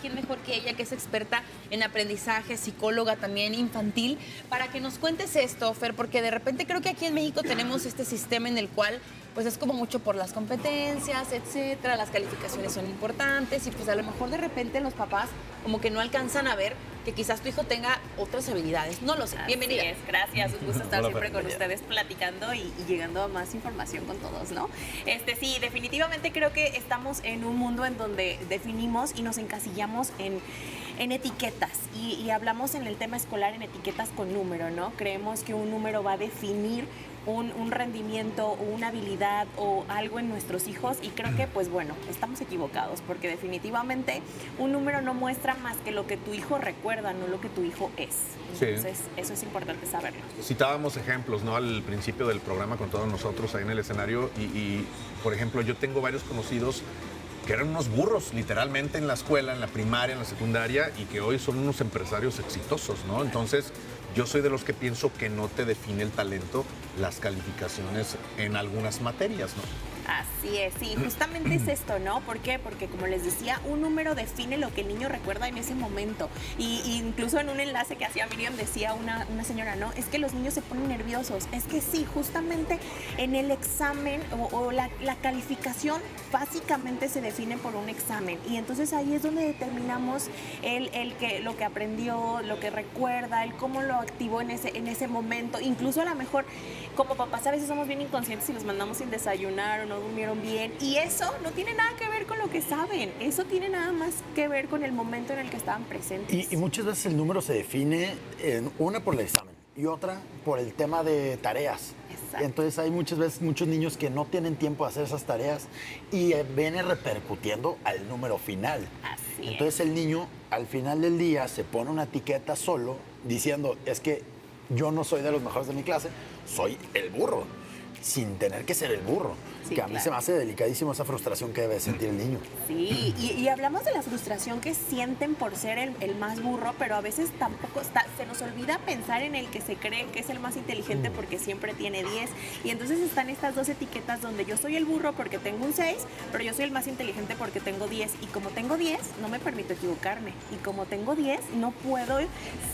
quién mejor que ella, que es experta en aprendizaje, psicóloga también infantil, para que nos cuentes esto, Fer, porque de repente creo que aquí en México tenemos este sistema en el cual pues es como mucho por las competencias, etcétera, las calificaciones son importantes y pues a lo mejor de repente los papás como que no alcanzan a ver que quizás tu hijo tenga otras habilidades. No lo sé. Bienvenida. Así es, gracias. Un gusto estar Hola, siempre con bienvenida. ustedes platicando y llegando a más información con todos, ¿no? Sí, definitivamente creo que estamos en un mundo en donde definimos y nos encasillamos en etiquetas y hablamos en el tema escolar en etiquetas con número, ¿no? Creemos que un número va a definir un rendimiento o una habilidad o algo en nuestros hijos y creo que pues bueno, estamos equivocados porque definitivamente un número no muestra más que lo que tu hijo recuerda, no lo que tu hijo es. Sí. Entonces eso es importante saberlo. Citábamos ejemplos, ¿no? Al principio del programa con todos nosotros ahí en el escenario por ejemplo, yo tengo varios conocidos que eran unos burros, literalmente, en la escuela, en la primaria, en la secundaria, y que hoy son unos empresarios exitosos, ¿no? Entonces, yo soy de los que pienso que no te define el talento las calificaciones en algunas materias, ¿no? Así es, sí, justamente es esto, ¿no? ¿Por qué? Porque como les decía, un número define lo que el niño recuerda en ese momento. Y incluso en un enlace que hacía Miriam decía una señora, ¿no? Es que los niños se ponen nerviosos. Es que sí, justamente en el examen o la calificación básicamente se define por un examen. Y entonces ahí es donde determinamos lo que aprendió, lo que recuerda, el cómo lo activó en ese momento. Incluso a lo mejor como papás a veces somos bien inconscientes y los mandamos sin desayunar o no durmieron bien. Y eso no tiene nada que ver con lo que saben. Eso tiene nada más que ver con el momento en el que estaban presentes. Y muchas veces el número se define, una por el examen y otra por el tema de tareas. Exacto. Entonces hay muchas veces muchos niños que no tienen tiempo de hacer esas tareas y viene repercutiendo al número final. Así Entonces el niño al final del día se pone una etiqueta solo diciendo, es que yo no soy de los mejores de mi clase, soy el burro, sin tener que ser el burro. Sí, que a mí claro. se me hace delicadísimo esa frustración que debe sentir el niño. Sí, y hablamos de la frustración que sienten por ser el más burro, pero a veces tampoco se nos olvida pensar en el que se cree que es el más inteligente porque siempre tiene 10. Y entonces están estas dos etiquetas donde yo soy el burro porque tengo un 6, pero yo soy el más inteligente porque tengo 10. Y como tengo 10, no me permito equivocarme. Y como tengo 10, no puedo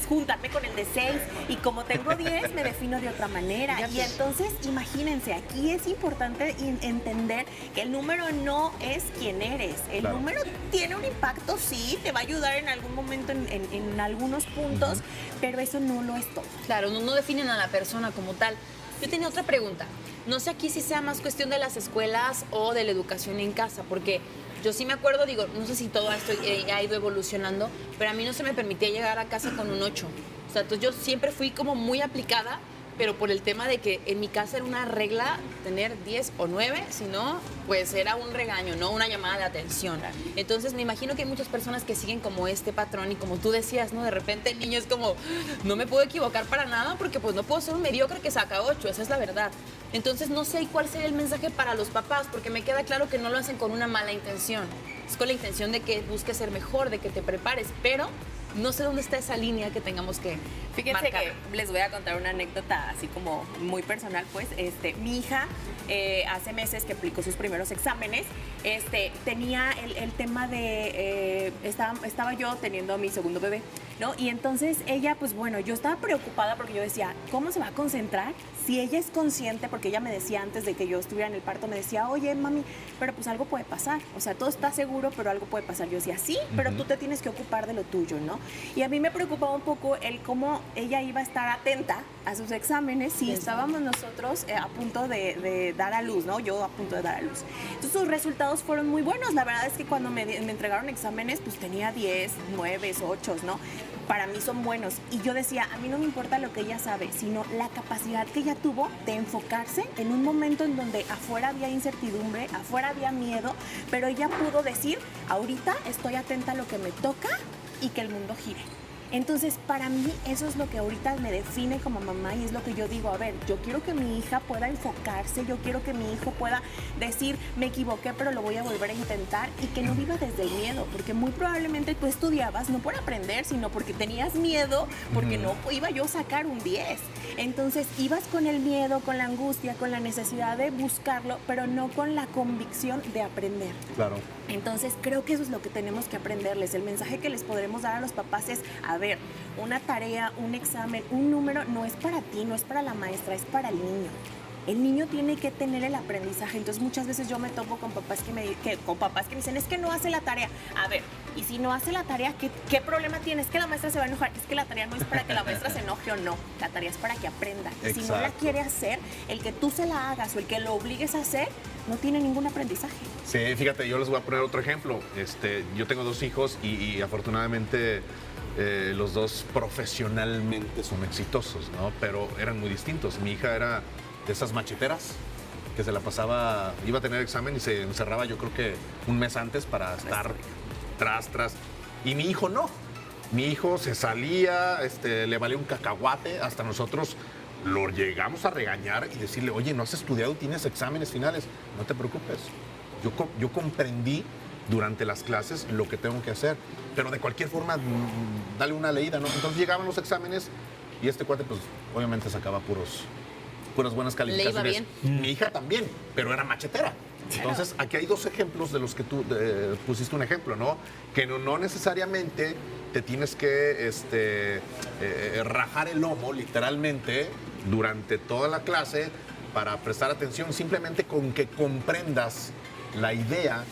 juntarme con el de 6. Y como tengo 10, me defino de otra manera. Y entonces, imagínense, aquí es importante entender que el número no es quién eres. El Claro. número tiene un impacto, sí, te va a ayudar en algún momento en algunos puntos, pero eso no lo es todo. Claro, no definen a la persona como tal. Yo tenía otra pregunta. No sé aquí si sea más cuestión de las escuelas o de la educación en casa, porque yo sí me acuerdo, digo, no sé si todo esto ha ido evolucionando, pero a mí no se me permitía llegar a casa con un 8. O sea, entonces yo siempre fui como muy aplicada, pero por el tema de que en mi casa era una regla tener 10 o 9, si no, pues era un regaño, ¿no? Una llamada de atención. Entonces me imagino que hay muchas personas que siguen como este patrón y como tú decías, ¿no? De repente el niño es como, no me puedo equivocar para nada porque pues no puedo ser un mediocre que saca 8, esa es la verdad. Entonces no sé cuál sería el mensaje para los papás, porque me queda claro que no lo hacen con una mala intención. Es con la intención de que busques ser mejor, de que te prepares, pero no sé dónde está esa línea que tengamos que Fíjense marcar. que les voy a contar una anécdota así como muy personal, pues. Mi hija, hace meses que aplicó sus primeros exámenes, tenía el tema de, estaba yo teniendo a mi segundo bebé, ¿no? Y entonces ella, pues bueno, yo estaba preocupada porque yo decía, ¿cómo se va a concentrar si ella es consciente? Porque ella me decía antes de que yo estuviera en el parto, me decía, oye, mami, pero pues algo puede pasar. O sea, todo está seguro, pero algo puede pasar. Yo decía, sí, pero tú te tienes que ocupar de lo tuyo, ¿no? Y a mí me preocupaba un poco el cómo ella iba a estar atenta a sus exámenes si estábamos nosotros a punto de dar a luz, ¿no? Yo a punto de dar a luz. Entonces sus resultados fueron muy buenos. La verdad es que cuando me entregaron exámenes, pues tenía 10, 9, 8, ¿no? Para mí son buenos. Y yo decía, a mí no me importa lo que ella sabe, sino la capacidad que ella tuvo de enfocarse en un momento en donde afuera había incertidumbre, afuera había miedo, pero ella pudo decir, ahorita estoy atenta a lo que me toca y que el mundo gire. Entonces, para mí eso es lo que ahorita me define como mamá y es lo que yo digo, a ver, yo quiero que mi hija pueda enfocarse, yo quiero que mi hijo pueda decir, me equivoqué, pero lo voy a volver a intentar y que no viva desde el miedo, porque muy probablemente tú estudiabas no por aprender, sino porque tenías miedo, porque no iba yo a sacar un 10. Entonces, ibas con el miedo, con la angustia, con la necesidad de buscarlo, pero no con la convicción de aprender. Claro. Entonces, creo que eso es lo que tenemos que aprenderles. El mensaje que les podremos dar a los papás es, a ver, una tarea, un examen, un número, no es para ti, no es para la maestra, es para el niño. El niño tiene que tener el aprendizaje. Entonces, muchas veces yo me topo con papás que me dicen, es que no hace la tarea. A ver, y si no hace la tarea, ¿qué problema tiene? Es que la maestra se va a enojar. Es que la tarea no es para que la maestra se enoje o no. La tarea es para que aprenda. Y si no la quiere hacer, el que tú se la hagas o el que lo obligues a hacer, no tiene ningún aprendizaje. Sí, fíjate, yo les voy a poner otro ejemplo. Yo tengo 2 hijos y afortunadamente los 2 profesionalmente son exitosos, ¿no? Pero eran muy distintos. Mi hija era de esas macheteras que se la pasaba, iba a tener examen y se encerraba yo creo que un mes antes para estar tras. Y mi hijo no. Mi hijo se salía, le valía un cacahuate, hasta nosotros lo llegamos a regañar y decirle, oye, no has estudiado, tienes exámenes finales, no te preocupes. Yo comprendí durante las clases lo que tengo que hacer, pero de cualquier forma, dale una leída, ¿no? Entonces llegaban los exámenes y este cuate, pues, obviamente sacaba puras buenas calificaciones. Le iba bien. Mi hija también, pero era machetera. Entonces, aquí hay 2 ejemplos de los que tú pusiste un ejemplo, ¿no? Que no necesariamente te tienes que rajar el lomo, literalmente, durante toda la clase para prestar atención, simplemente con que comprendas la idea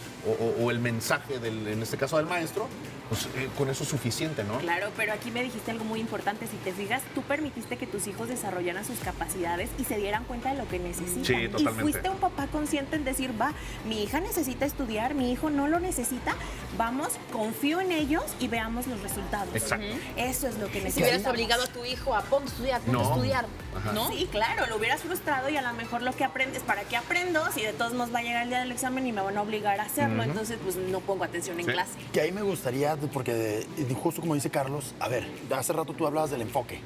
o el mensaje, en este caso del maestro, pues con eso es suficiente, ¿no? Claro, pero aquí me dijiste algo muy importante. Si te fijas, tú permitiste que tus hijos desarrollaran sus capacidades y se dieran cuenta de lo que necesitan. Sí, totalmente. Y fuiste un papá consciente en decir, va, mi hija necesita estudiar, mi hijo no lo necesita, vamos, confío en ellos y veamos los resultados. Exacto. Eso es lo que necesitamos. Si hubieras obligado a tu hijo a ponte a estudiar, Ajá. ¿no? Sí, claro, lo hubieras frustrado y a lo mejor lo que aprendes, ¿para qué aprendo? Si de todos modos va a llegar el día del examen y me van a obligar a hacerlo, entonces pues no pongo atención en clase. Que ahí me gustaría, porque justo como dice Carlos, a ver, hace rato tú hablabas del enfoque.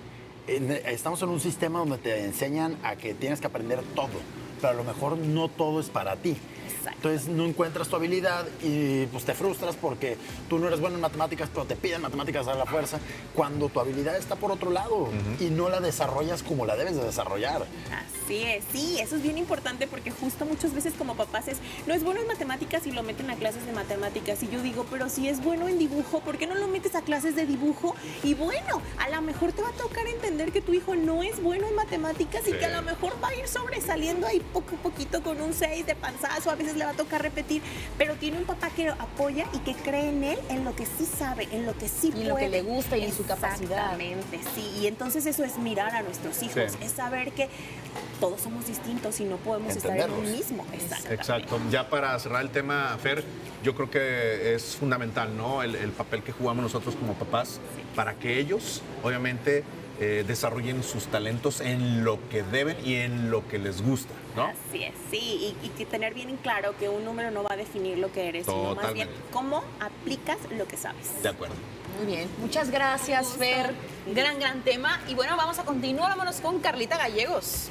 Estamos en un sistema donde te enseñan a que tienes que aprender todo, pero a lo mejor no todo es para ti. Exacto. Entonces no encuentras tu habilidad y pues te frustras porque tú no eres bueno en matemáticas, pero te piden matemáticas a la fuerza, cuando tu habilidad está por otro lado y no la desarrollas como la debes de desarrollar. Así es, sí, eso es bien importante porque justo muchas veces como papás no es bueno en matemáticas y lo meten a clases de matemáticas y yo digo, pero si es bueno en dibujo, ¿por qué no lo metes a clases de dibujo? Y bueno, a lo mejor te va a tocar entender que tu hijo no es bueno en matemáticas y que a lo mejor va a ir sobresaliendo ahí poco a poquito con un 6 de panzazo, a veces le va a tocar repetir, pero tiene un papá que lo apoya y que cree en él, en lo que sí sabe, en lo que sí puede. Y lo que le gusta y en su capacidad. Exactamente, sí. Y entonces eso es mirar a nuestros hijos, Sí. es saber que todos somos distintos y no podemos estar en un Entenderlos. mismo. Exacto. Ya para cerrar el tema, Fer, yo creo que es fundamental, ¿no? El papel que jugamos nosotros como papás para que ellos, obviamente, desarrollen sus talentos en lo que deben y en lo que les gusta, ¿no? Así es, sí, y que tener bien en claro que un número no va a definir lo que eres, sino más bien Totalmente. cómo aplicas lo que sabes. De acuerdo. Muy bien, muchas gracias, Fer. Gran tema. Y bueno, vamos a continuar, vámonos con Carlita Gallegos.